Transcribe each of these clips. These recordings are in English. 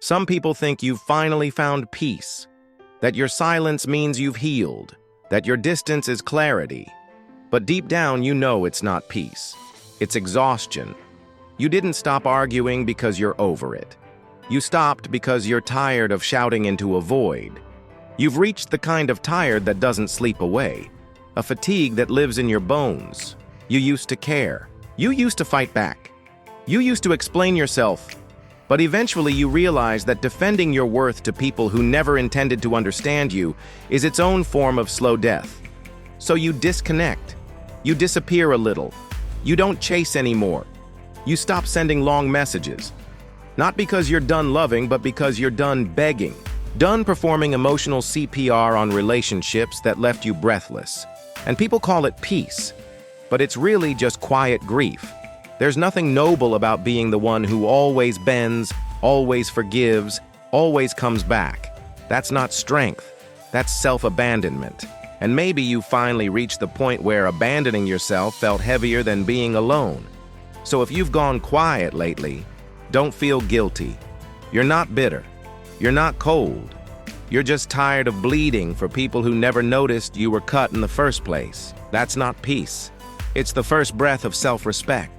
Some people think you've finally found peace, that your silence means you've healed, that your distance is clarity. But deep down, you know it's not peace. It's exhaustion. You didn't stop arguing because you're over it. You stopped because you're tired of shouting into a void. You've reached the kind of tired that doesn't sleep away, a fatigue that lives in your bones. You used to care. You used to fight back. You used to explain yourself. But eventually you realize that defending your worth to people who never intended to understand you is its own form of slow death. So you disconnect. You disappear a little. You don't chase anymore. You stop sending long messages. Not because you're done loving, but because you're done begging. Done performing emotional CPR on relationships that left you breathless. And people call it peace. But it's really just quiet grief. There's nothing noble about being the one who always bends, always forgives, always comes back. That's not strength. That's self-abandonment. And maybe you finally reached the point where abandoning yourself felt heavier than being alone. So if you've gone quiet lately, don't feel guilty. You're not bitter. You're not cold. You're just tired of bleeding for people who never noticed you were cut in the first place. That's not peace. It's the first breath of self-respect.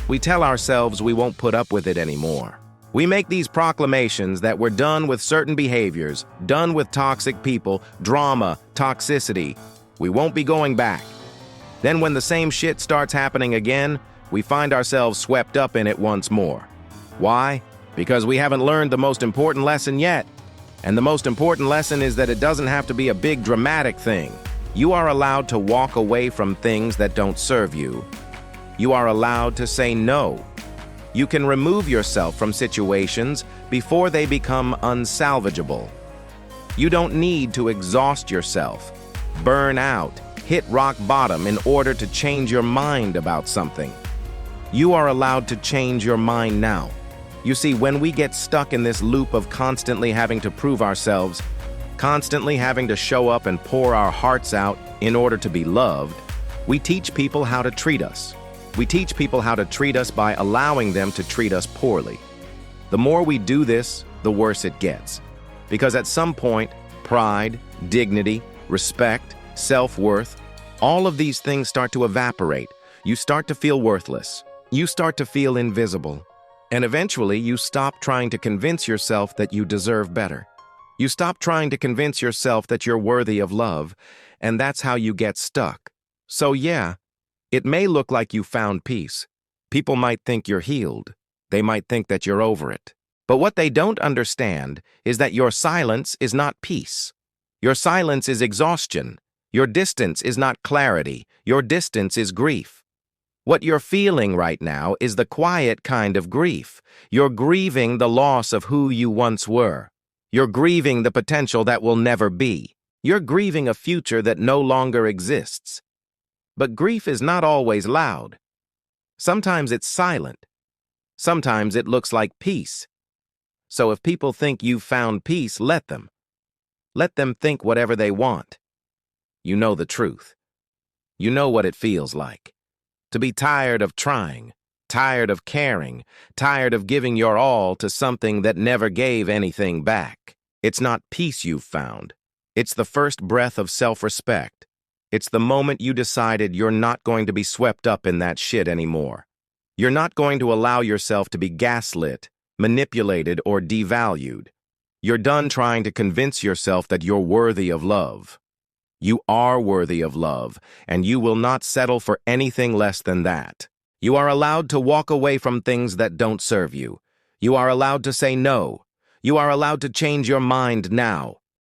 We tell ourselves we won't put up with it anymore. We make these proclamations that we're done with certain behaviors, done with toxic people, drama, toxicity. We won't be going back. Then when the same shit starts happening again, we find ourselves swept up in it once more. Why? Because we haven't learned the most important lesson yet. And the most important lesson is that it doesn't have to be a big dramatic thing. You are allowed to walk away from things that don't serve you. You are allowed to say no. You can remove yourself from situations before they become unsalvageable. You don't need to exhaust yourself, burn out, hit rock bottom in order to change your mind about something. You are allowed to change your mind now. You see, when we get stuck in this loop of constantly having to prove ourselves, constantly having to show up and pour our hearts out in order to be loved, we teach people how to treat us. We teach people how to treat us by allowing them to treat us poorly. The more we do this, the worse it gets. Because at some point, pride, dignity, respect, self-worth, all of these things start to evaporate. You start to feel worthless. You start to feel invisible. And eventually, you stop trying to convince yourself that you deserve better. You stop trying to convince yourself that you're worthy of love, and that's how you get stuck. So yeah, it may look like you found peace. People might think you're healed. They might think that you're over it. But what they don't understand is that your silence is not peace. Your silence is exhaustion. Your distance is not clarity. Your distance is grief. What you're feeling right now is the quiet kind of grief. You're grieving the loss of who you once were. You're grieving the potential that will never be. You're grieving a future that no longer exists. But grief is not always loud. Sometimes it's silent. Sometimes it looks like peace. So if people think you've found peace, let them. Let them think whatever they want. You know the truth. You know what it feels like. To be tired of trying, tired of caring, tired of giving your all to something that never gave anything back. It's not peace you've found. It's the first breath of self-respect. It's the moment you decided you're not going to be swept up in that shit anymore. You're not going to allow yourself to be gaslit, manipulated, or devalued. You're done trying to convince yourself that you're worthy of love. You are worthy of love, and you will not settle for anything less than that. You are allowed to walk away from things that don't serve you. You are allowed to say no. You are allowed to change your mind now.